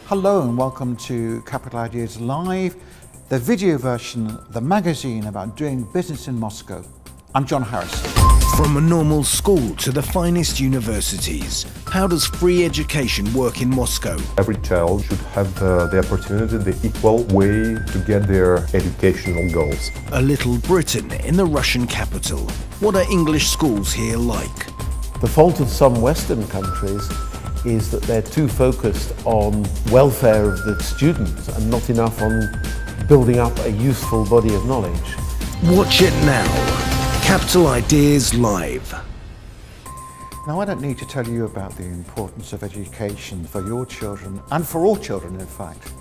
Hello and welcome to Capital Ideas Live, the video version of the magazine about doing business in Moscow. I'm John Harrison. From a normal school to the finest universities, how does free education work in Moscow? Every child should have the opportunity, the equal way to get their educational goals. A little Britain in the Russian capital. What are English schools here like? The fault of some Western countries is that they're too focused on welfare of the students and not enough on building up a useful body of knowledge. Watch it now. Capital Ideas Live. Now, I don't need to tell you about the importance of education for your children and for all children, in fact.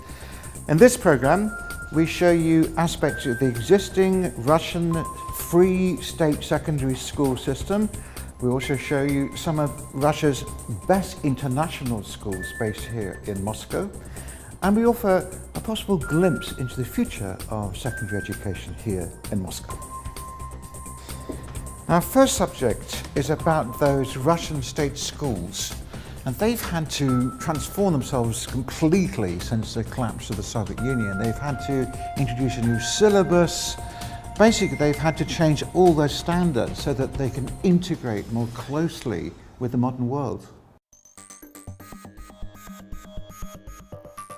In this program, we show you aspects of the existing Russian free state secondary school system. We also show you some of Russia's best international schools based here in Moscow. And we offer a possible glimpse into the future of secondary education here in Moscow. Our first subject is about those Russian state schools. And they've had to transform themselves completely since the collapse of the Soviet Union. They've had to introduce a new syllabus. Basically, they've had to change all their standards so that they can integrate more closely with the modern world.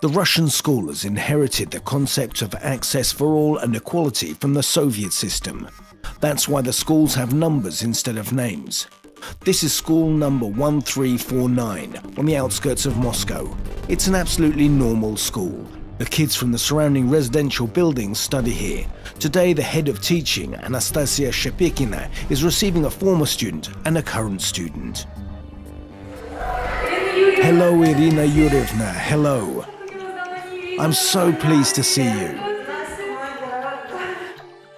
The Russian school has inherited the concept of access for all and equality from the Soviet system. That's why the schools have numbers instead of names. This is school number 1349 on the outskirts of Moscow. It's an absolutely normal school. The kids from the surrounding residential buildings study here. Today, the head of teaching, Anastasia Shepekina, is receiving a former student and a current student. Hello, Irina Yurievna. Hello. I'm so pleased to see you.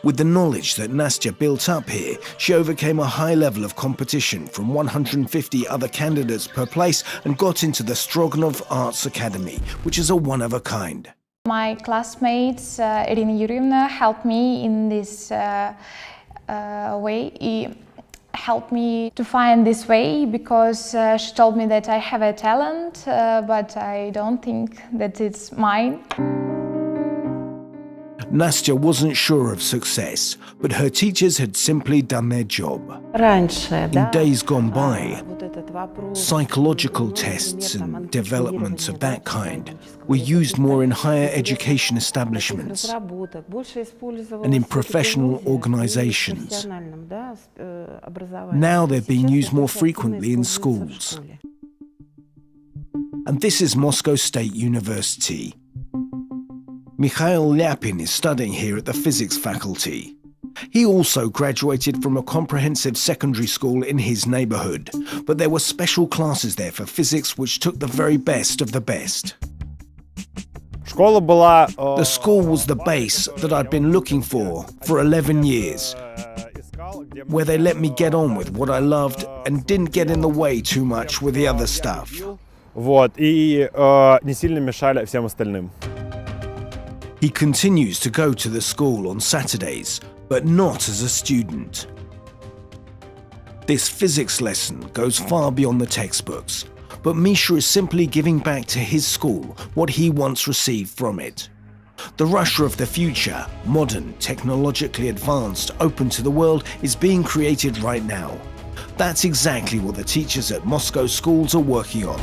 With the knowledge that Nastya built up here, she overcame a high level of competition from 150 other candidates per place and got into the Stroganov Arts Academy, which is a one-of-a-kind. My classmates, Irina Yurievna, helped me in this way. He helped me to find this way because she told me that I have a talent, but I don't think that it's mine. Nastya wasn't sure of success, but her teachers had simply done their job. In days gone by, psychological tests and developments of that kind were used more in higher education establishments and in professional organizations. Now they're being used more frequently in schools. And this is Moscow State University. Mikhail Lyapin is studying here at the physics faculty. He also graduated from a comprehensive secondary school in his neighborhood, but there were special classes there for physics which took the very best of the best. The school was the base that I'd been looking for 11 years, where they let me get on with what I loved and didn't get in the way too much with the other stuff. He continues to go to the school on Saturdays, but not as a student. This physics lesson goes far beyond the textbooks, but Misha is simply giving back to his school what he once received from it. The Russia of the future, modern, technologically advanced, open to the world, is being created right now. That's exactly what the teachers at Moscow schools are working on.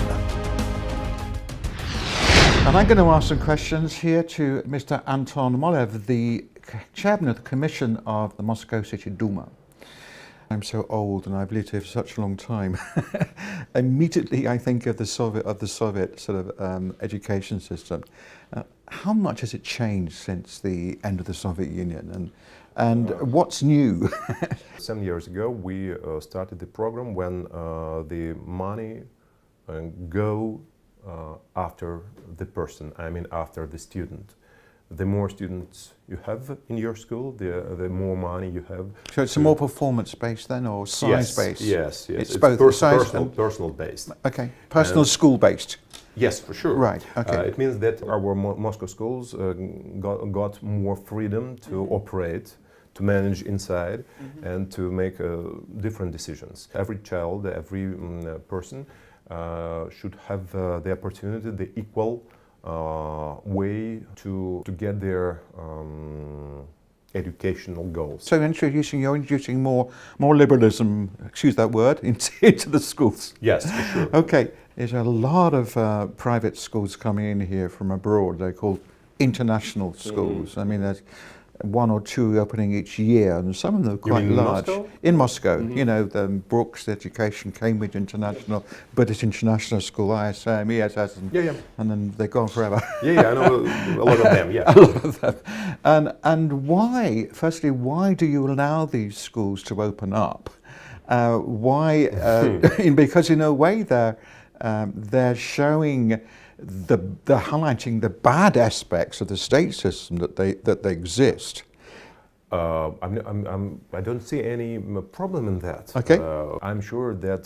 And I'm going to ask some questions here to Mr. Anton Molev, the chairman of the commission of the Moscow City Duma. I'm so old and I've lived here for such a long time. Immediately I think of the Soviet sort of education system. How much has it changed since the end of the Soviet Union, and what's new? 7 years ago we started the program when the money go after the person, I mean after the student. The more students you have in your school, the more money you have. So it's more performance-based then, or size-based? Yes. It's both personal based. Okay, personal school-based. Yes, for sure. Right, okay. It means that our Moscow schools got more freedom to operate, to manage inside, and to make different decisions. Every child, every person should have the opportunity, the equal way to get their educational goals. So you're introducing more liberalism, excuse that word, into the schools. Yes, for sure. Okay, there's a lot of private schools coming in here from abroad. They're called international schools. I mean, there's one or two opening each year, and some of them are quite mean in large. Moscow? In Moscow, you know, the Brooks Education, Cambridge International, British International School, ISM, ESS, and then they're gone forever. Yeah, I know a lot of them. Yeah. A lot of them. And why? Firstly, why do you allow these schools to open up? Why? Because in a way they're showing they're highlighting the bad aspects of the state system that they exist. I don't see any problem in that. Okay. I'm sure that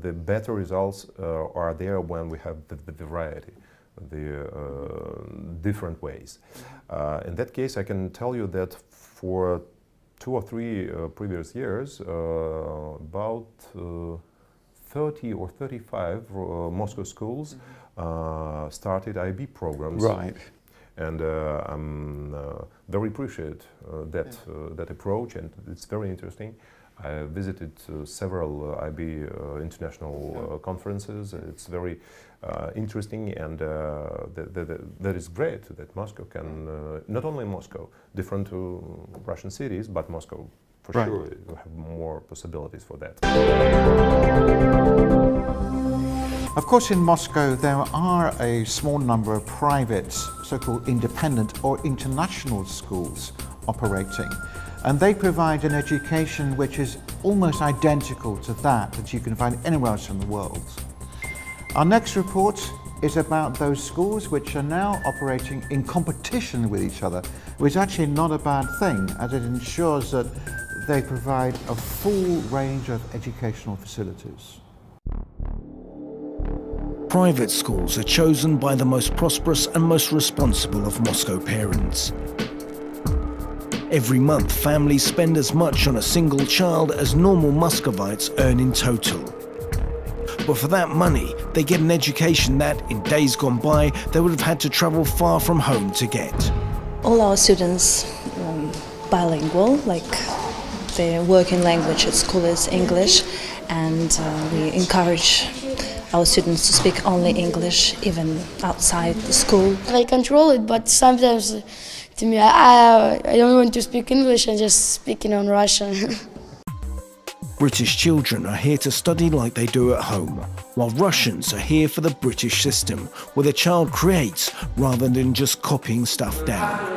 the better results are there when we have the variety, the different ways. In that case, I can tell you that for 2 or 3 previous years, about 30 or 35 Moscow schools started IB programs. Right. And I'm very appreciate that approach, and it's very interesting. I visited several IB international conferences. It's very interesting, and that is great that Moscow can, not only Moscow, different Russian cities, but Moscow for sure have more possibilities for that. Of course, in Moscow, there are a small number of private, so-called independent or international schools operating, and they provide an education which is almost identical to that you can find anywhere else in the world. Our next report is about those schools which are now operating in competition with each other, which is actually not a bad thing, as it ensures that they provide a full range of educational facilities. Private schools are chosen by the most prosperous and most responsible of Moscow parents. Every month, families spend as much on a single child as normal Muscovites earn in total. But for that money, they get an education that, in days gone by, they would have had to travel far from home to get. All our students bilingual, like their working language at school is English, and we encourage our students to speak only English, even outside the school. I control it, but sometimes to me, I don't want to speak English and just speaking on Russian. British children are here to study like they do at home, while Russians are here for the British system, where the child creates rather than just copying stuff down.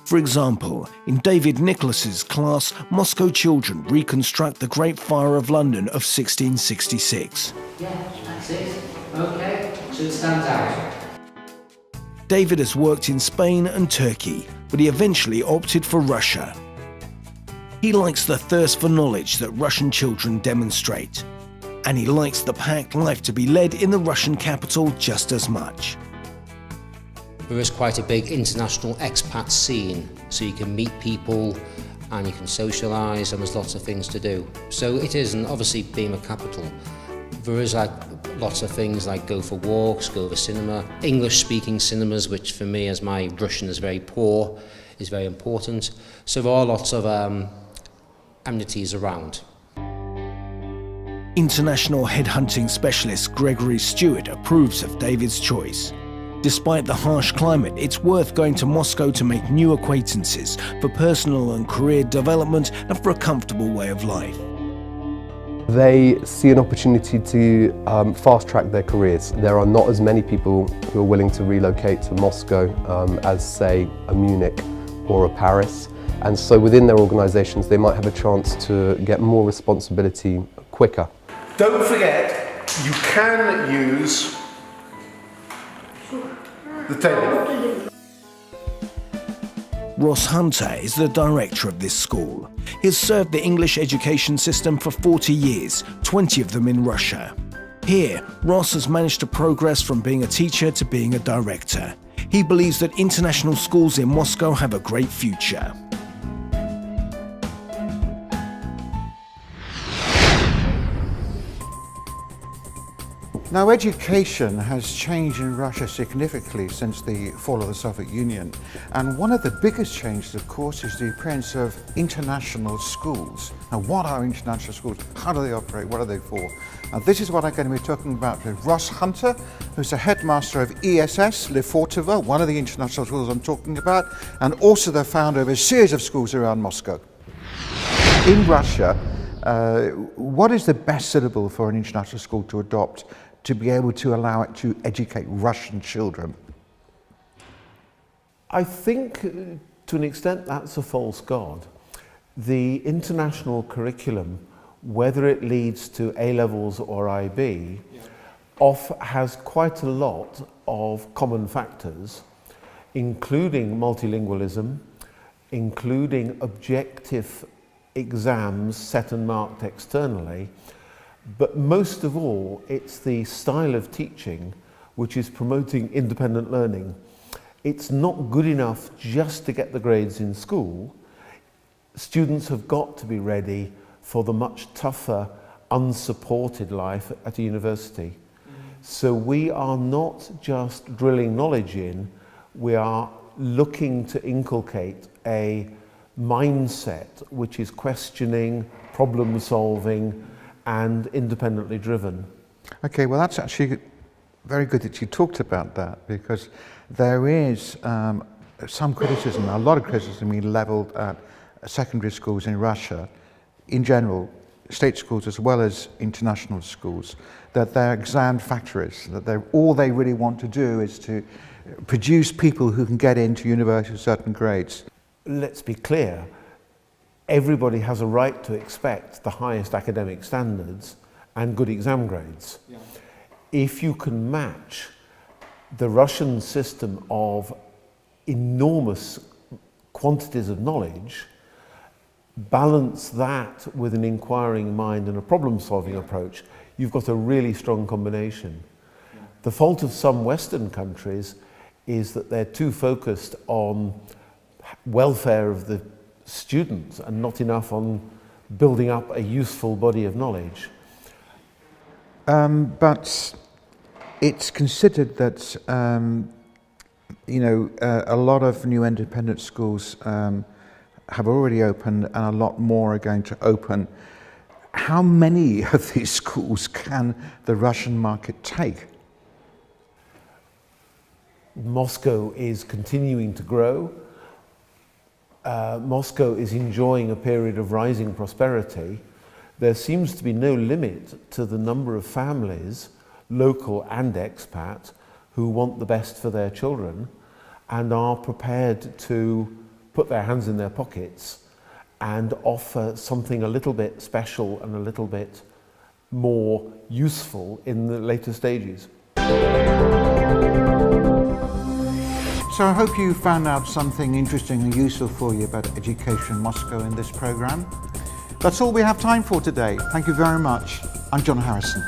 For example, in David Nicholas's class, Moscow children reconstruct the Great Fire of London of 1666. Yeah, that's it. Okay, so it stands out. David has worked in Spain and Turkey, but he eventually opted for Russia. He likes the thirst for knowledge that Russian children demonstrate, and he likes the packed life to be led in the Russian capital just as much. There is quite a big international expat scene, so you can meet people and you can socialise, and there's lots of things to do. So it is, and obviously being a capital, there is like lots of things like go for walks, go to the cinema, English-speaking cinemas, which for me, as my Russian is very poor, is very important. So there are lots of amenities around. International headhunting specialist Gregory Stewart approves of David's choice. Despite the harsh climate, it's worth going to Moscow to make new acquaintances, for personal and career development, and for a comfortable way of life. They see an opportunity to fast-track their careers. There are not as many people who are willing to relocate to Moscow as, say, a Munich or a Paris. And so within their organisations, they might have a chance to get more responsibility quicker. Don't forget, you can use the table. Ross Hunter is the director of this school. He's served the English education system for 40 years, 20 of them in Russia. Here, Ross has managed to progress from being a teacher to being a director. He believes that international schools in Moscow have a great future. Now, education has changed in Russia significantly since the fall of the Soviet Union. And one of the biggest changes, of course, is the appearance of international schools. Now, what are international schools? How do they operate? What are they for? Now, this is what I'm going to be talking about with Ross Hunter, who's the headmaster of ESS Lefortovo, one of the international schools I'm talking about, and also the founder of a series of schools around Moscow. In Russia, what is the best syllable for an international school to adopt to be able to allow it to educate Russian children? I think to an extent that's a false god. The international curriculum, whether it leads to A-levels or IB, has quite a lot of common factors, including multilingualism, including objective exams set and marked externally, but most of all, it's the style of teaching which is promoting independent learning. It's not good enough just to get the grades in school. Students have got to be ready for the much tougher, unsupported life at a university. So we are not just drilling knowledge in, we are looking to inculcate a mindset which is questioning, problem solving, and independently driven. Okay, well that's actually very good that you talked about that, because there is some criticism, a lot of criticism being levelled at secondary schools in Russia, in general, state schools as well as international schools, that they're exam factories, that all they really want to do is to produce people who can get into university with certain grades. Let's be clear, everybody has a right to expect the highest academic standards and good exam grades. Yeah. If you can match the Russian system of enormous quantities of knowledge, balance that with an inquiring mind and a problem-solving approach, you've got a really strong combination. Yeah. The fault of some Western countries is that they're too focused on welfare of the students and not enough on building up a useful body of knowledge. But it's considered that a lot of new independent schools have already opened and a lot more are going to open. How many of these schools can the Russian market take? Moscow is continuing to grow. Moscow is enjoying a period of rising prosperity. There seems to be no limit to the number of families, local and expat, who want the best for their children and are prepared to put their hands in their pockets and offer something a little bit special and a little bit more useful in the later stages. So I hope you found out something interesting and useful for you about education in Moscow in this program. That's all we have time for today. Thank you very much. I'm John Harrison.